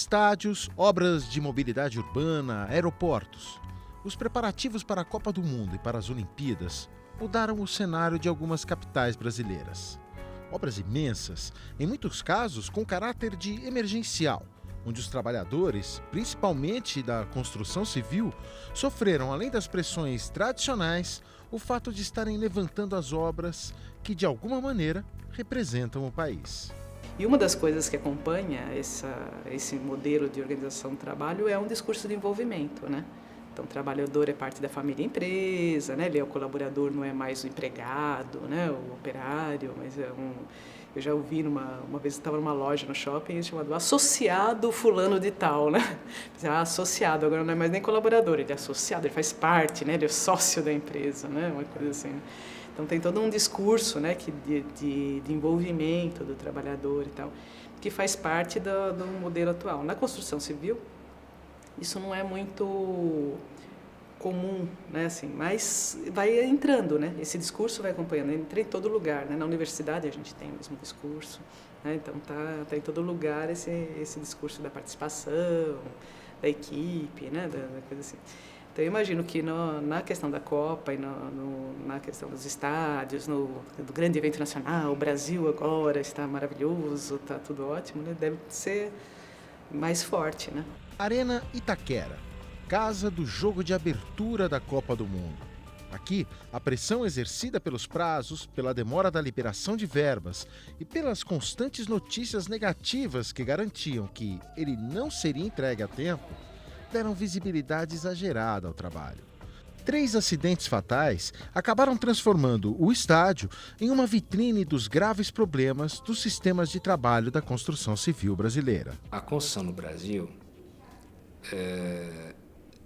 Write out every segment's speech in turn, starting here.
Estádios, obras de mobilidade urbana, aeroportos. Os preparativos para a Copa do Mundo e para as Olimpíadas mudaram o cenário de algumas capitais brasileiras. Obras imensas, em muitos casos com caráter de emergencial, onde os trabalhadores, principalmente da construção civil, sofreram, além das pressões tradicionais, o fato de estarem levantando as obras que, de alguma maneira, representam o país. E uma das coisas que acompanha esse modelo de organização do trabalho é um discurso de envolvimento, né? Então, o trabalhador é parte da família empresa, né? Ele é o colaborador, não é mais o empregado, né? O operário, mas é um... Eu já ouvi uma vez eu estava numa loja no shopping chamado associado fulano de tal, né? Associado, agora não é mais nem colaborador, ele é associado, ele faz parte, né? Ele é sócio da empresa, né? Uma coisa assim. Então tem todo um discurso, né, de envolvimento do trabalhador e tal, que faz parte do modelo atual. Na construção civil, isso não é muito comum, né, assim, mas vai entrando, né, esse discurso vai acompanhando, entra em todo lugar, né, na universidade a gente tem o mesmo discurso, né, então tá em todo lugar esse discurso da participação, da equipe, né, da coisa assim. Então, eu imagino que na questão da Copa e na questão dos estádios, do grande evento nacional, o Brasil agora está maravilhoso, está tudo ótimo, né? Deve ser mais forte, né? Arena Itaquera, casa do jogo de abertura da Copa do Mundo. Aqui, a pressão exercida pelos prazos, pela demora da liberação de verbas e pelas constantes notícias negativas que garantiam que ele não seria entregue a tempo, deram visibilidade exagerada ao trabalho. 3 acidentes fatais acabaram transformando o estádio em uma vitrine dos graves problemas dos sistemas de trabalho da construção civil brasileira. A construção no Brasil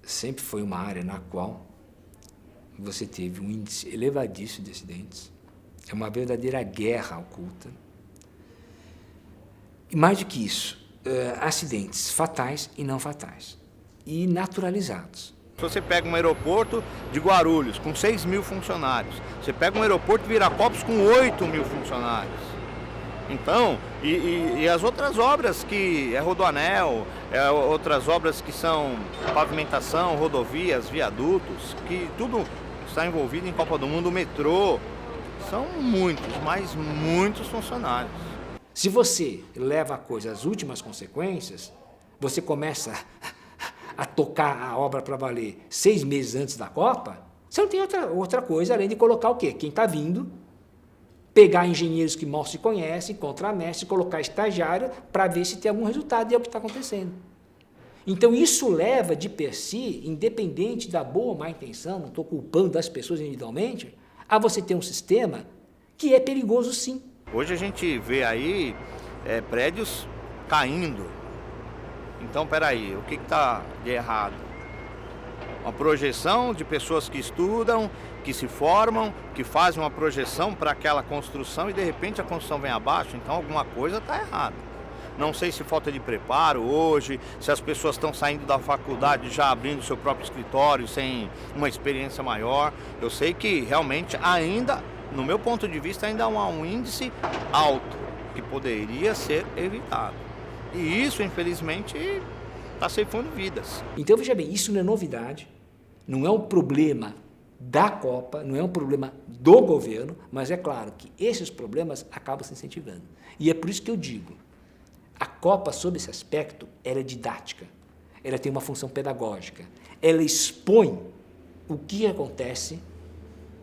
sempre foi uma área na qual você teve um índice elevadíssimo de acidentes. É uma verdadeira guerra oculta. E mais do que isso, acidentes fatais e não fatais. E naturalizados. Se você pega um aeroporto de Guarulhos com 6 mil funcionários, você pega um aeroporto de Viracopos com 8 mil funcionários. Então, e as outras obras que é Rodoanel, outras obras que são pavimentação, rodovias, viadutos, que tudo está envolvido em Copa do Mundo, o metrô, são muitos, mas muitos funcionários. Se você leva a coisa às últimas consequências, você começa a tocar a obra para valer 6 meses antes da Copa, você não tem outra coisa além de colocar o quê? Quem está vindo, pegar engenheiros que mal se conhecem, contramestre, colocar estagiário para ver se tem algum resultado, e é o que está acontecendo. Então isso leva de per si, independente da boa ou má intenção, não estou culpando as pessoas individualmente, a você ter um sistema que é perigoso sim. Hoje a gente vê aí prédios caindo. Então, peraí, o que está de errado? Uma projeção de pessoas que estudam, que se formam, que fazem uma projeção para aquela construção e de repente a construção vem abaixo, então alguma coisa está errada. Não sei se falta de preparo hoje, se as pessoas estão saindo da faculdade já abrindo seu próprio escritório sem uma experiência maior. Eu sei que realmente ainda, no meu ponto de vista, ainda há um índice alto que poderia ser evitado. E isso, infelizmente, está ceifando vidas. Então, veja bem, isso não é novidade, não é um problema da Copa, não é um problema do governo, mas é claro que esses problemas acabam se incentivando. E é por isso que eu digo, a Copa, sob esse aspecto, ela é didática, ela tem uma função pedagógica, ela expõe o que acontece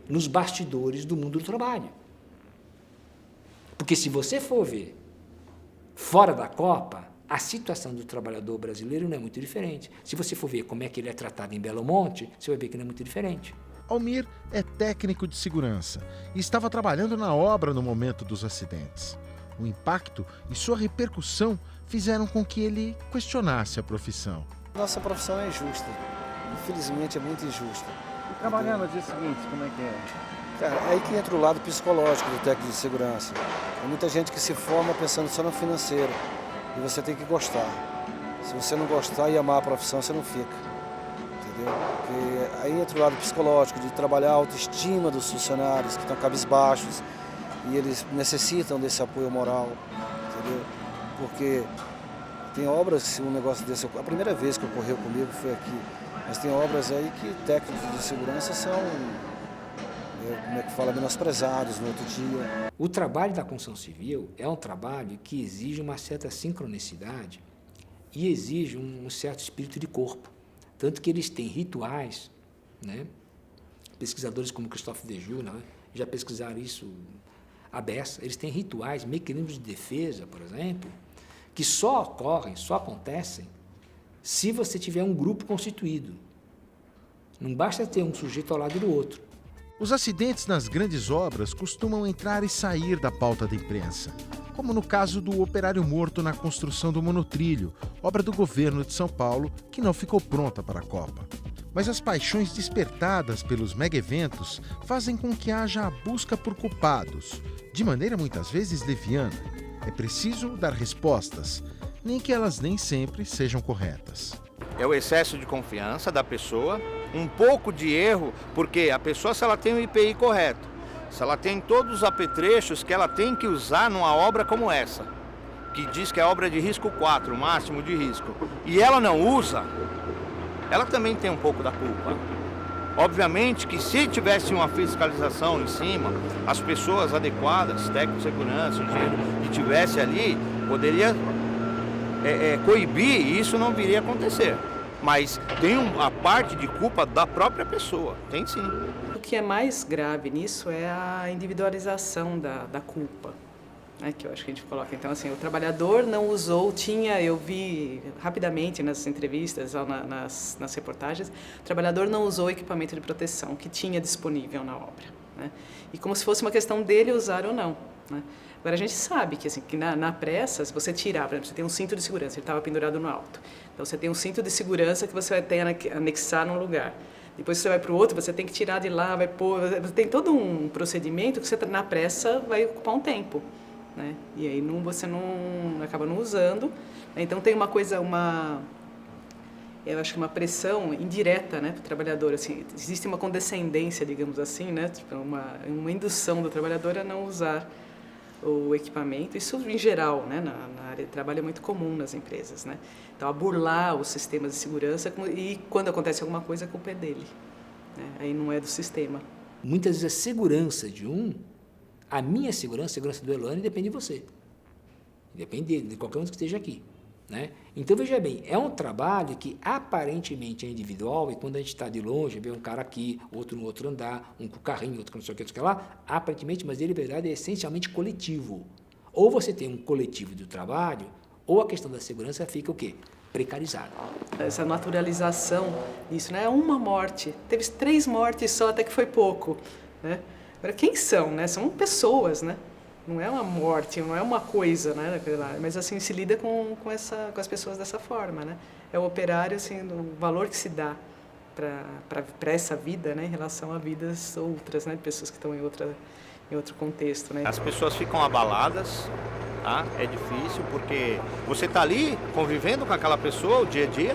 nos bastidores do mundo do trabalho. Porque se você for ver fora da Copa, a situação do trabalhador brasileiro não é muito diferente. Se você for ver como é que ele é tratado em Belo Monte, você vai ver que não é muito diferente. Almir é técnico de segurança e estava trabalhando na obra no momento dos acidentes. O impacto e sua repercussão fizeram com que ele questionasse a profissão. Nossa profissão é injusta. Infelizmente é muito injusta. E trabalhar no dia seguinte, como é que é? Cara, é aí que entra o lado psicológico do técnico de segurança. Tem muita gente que se forma pensando só no financeiro. E você tem que gostar. Se você não gostar e amar a profissão, você não fica. Entendeu? Porque aí entra o lado psicológico, de trabalhar a autoestima dos funcionários que estão cabisbaixos e eles necessitam desse apoio moral. Entendeu? Porque Tem obras, se um negócio desse, a primeira vez que ocorreu comigo foi aqui, mas tem obras aí que técnicos de segurança são, como é que fala, menosprezados no outro dia. O trabalho da construção civil é um trabalho que exige uma certa sincronicidade e exige um certo espírito de corpo. Tanto que eles têm rituais, né? Pesquisadores como Christophe Dejoux, né, já pesquisaram isso à beça. Eles têm rituais, mecanismos de defesa, por exemplo, que só ocorrem, só acontecem, se você tiver um grupo constituído. Não basta ter um sujeito ao lado do outro. Os acidentes nas grandes obras costumam entrar e sair da pauta da imprensa, como no caso do operário morto na construção do monotrilho, obra do governo de São Paulo, que não ficou pronta para a Copa. Mas as paixões despertadas pelos mega-eventos fazem com que haja a busca por culpados, de maneira muitas vezes leviana. É preciso dar respostas, nem que elas nem sempre sejam corretas. É o excesso de confiança da pessoa, um pouco de erro, porque a pessoa, se ela tem o IPI correto, se ela tem todos os apetrechos que ela tem que usar numa obra como essa, que diz que é obra de risco 4, o máximo de risco, e ela não usa, ela também tem um pouco da culpa. Obviamente que se tivesse uma fiscalização em cima, as pessoas adequadas, técnico de segurança, engenheiro, que tivesse ali, poderia coibir e isso não viria a acontecer. Mas tem a parte de culpa da própria pessoa, tem sim. O que é mais grave nisso é a individualização da culpa, né, que eu acho que a gente coloca. Então, assim, o trabalhador não usou, eu vi rapidamente nas entrevistas, nas reportagens, o trabalhador não usou o equipamento de proteção que tinha disponível na obra, né? E como se fosse uma questão dele usar ou não, né? Agora, a gente sabe que, assim, que na pressa, se você tirar, por exemplo, você tem um cinto de segurança, ele estava pendurado no alto. Então, você tem um cinto de segurança que você vai ter que anexar num lugar. Depois você vai para o outro, você tem que tirar de lá, vai pôr... Tem todo um procedimento que você, na pressa, vai ocupar um tempo, né? E aí você não acaba não usando, né? Então, tem uma coisa, eu acho que uma pressão indireta, né, para o trabalhador. Assim, existe uma condescendência, digamos assim, né? Tipo, uma indução do trabalhador a não usar o equipamento, isso em geral, né, na área de trabalho é muito comum nas empresas, né? Então, a burlar os sistemas de segurança e quando acontece alguma coisa, a culpa é dele, né? Aí não é do sistema. Muitas vezes a segurança de a minha segurança, a segurança do Elane, depende de você. Depende de qualquer um que esteja aqui, né? Então, veja bem, é um trabalho que aparentemente é individual e quando a gente está de longe, vê um cara aqui, outro no outro andar, um com o carrinho, outro com não sei o que lá, aparentemente, mas ele, na verdade, é essencialmente coletivo. Ou você tem um coletivo do trabalho, ou a questão da segurança fica o quê? Precarizada. Essa naturalização, isso, né? Uma morte. Teve 3 mortes só, até que foi pouco, né? Agora, quem são, né? São pessoas, né? Não é uma morte, não é uma coisa, né? Mas assim se lida com as pessoas dessa forma, né? É o operário, assim, o valor que se dá para essa vida, né? Em relação a vidas outras, né? De pessoas que estão em outro contexto, né? As pessoas ficam abaladas, tá? É difícil porque você está ali convivendo com aquela pessoa o dia a dia,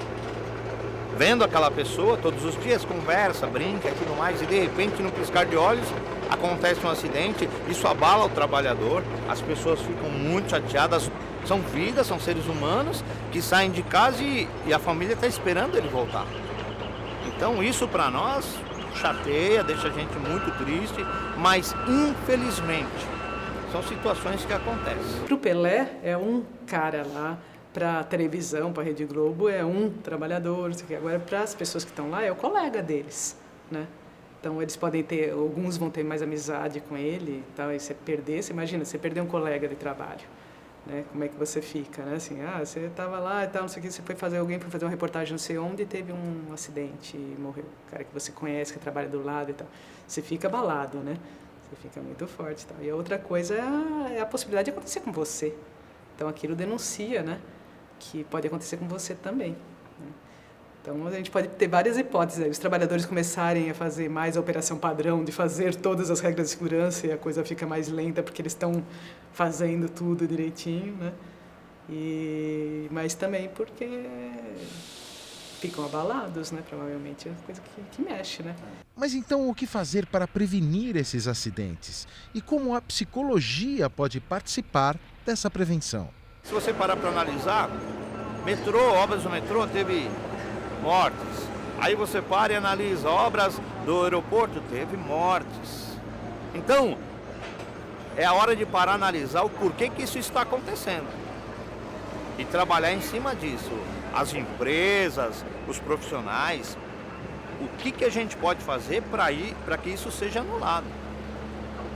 vendo aquela pessoa todos os dias, conversa, brinca e tudo mais, e de repente, num piscar de olhos, acontece um acidente, isso abala o trabalhador, as pessoas ficam muito chateadas, são vidas, são seres humanos que saem de casa e a família está esperando ele voltar. Então isso para nós chateia, deixa a gente muito triste, mas infelizmente são situações que acontecem. Para o Pelé é um cara lá, para a televisão, para a Rede Globo é um trabalhador, agora para as pessoas que estão lá é o colega deles, né? Então, eles podem ter, alguns vão ter mais amizade com ele e tal, e você imagina, você perder um colega de trabalho, né? Como é que você fica, né? Assim, você estava lá e tal, não sei o que, você foi fazer uma reportagem não sei onde e teve um acidente e morreu. O cara que você conhece, que trabalha do lado e tal. Você fica abalado, né? Você fica muito forte e tal. E a outra coisa é a possibilidade de acontecer com você. Então, aquilo denuncia, né? Que pode acontecer com você também. Então, a gente pode ter várias hipóteses. Aí. Os trabalhadores começarem a fazer mais a operação padrão, de fazer todas as regras de segurança e a coisa fica mais lenta porque eles estão fazendo tudo direitinho, né? Mas também porque ficam abalados, né? Provavelmente é uma coisa que mexe, né? Mas então o que fazer para prevenir esses acidentes? E como a psicologia pode participar dessa prevenção? Se você parar para analisar, Metrô, obras do metrô, teve mortes. Aí você para e analisa, obras do aeroporto, teve mortes. Então, é a hora de parar e analisar o porquê que isso está acontecendo. E trabalhar em cima disso. As empresas, os profissionais, o que a gente pode fazer para que isso seja anulado.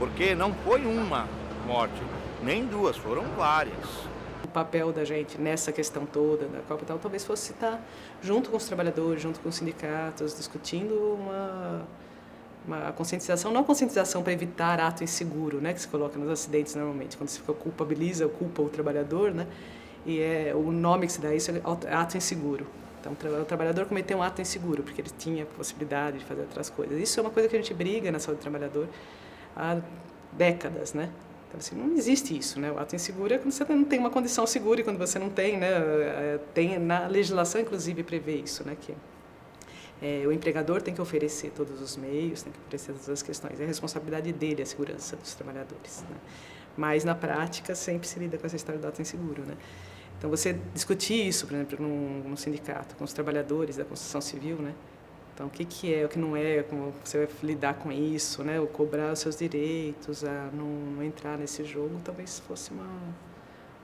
Porque não foi uma morte, nem duas, foram várias. O papel da gente nessa questão toda da Copa e tal, talvez fosse estar junto com os trabalhadores, junto com os sindicatos, discutindo uma conscientização, não conscientização para evitar ato inseguro, né, que se coloca nos acidentes normalmente, quando se culpabiliza, culpa o trabalhador, né, e o nome que se dá isso é ato inseguro. Então, o trabalhador cometeu um ato inseguro, porque ele tinha possibilidade de fazer outras coisas. Isso é uma coisa que a gente briga na saúde do trabalhador há décadas, né? Então, assim, não existe isso, né? O ato inseguro é quando você não tem uma condição segura e quando você não tem, né? Tem, na legislação, inclusive, prevê isso, né? Que o empregador tem que oferecer todos os meios, tem que oferecer todas as questões. É a responsabilidade dele a segurança dos trabalhadores, né? Mas, na prática, sempre se lida com essa história do ato inseguro, né? Então, você discutir isso, por exemplo, num sindicato, com os trabalhadores da construção civil, né? Então, o que é, o que não é, como você vai lidar com isso, né? Ou cobrar os seus direitos, a não entrar nesse jogo, talvez fosse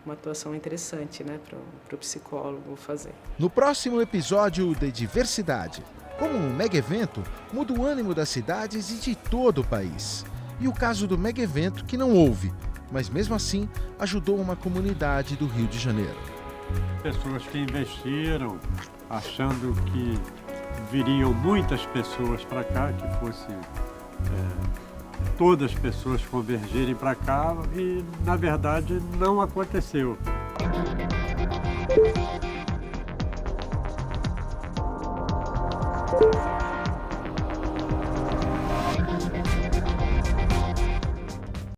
uma atuação interessante, né? Para o psicólogo fazer. No próximo episódio de Diversidade, como um mega evento muda o ânimo das cidades e de todo o país. E o caso do mega evento que não houve, mas mesmo assim ajudou uma comunidade do Rio de Janeiro. Pessoas que investiram achando que viriam muitas pessoas para cá, que fosse todas as pessoas convergirem para cá e, na verdade, não aconteceu.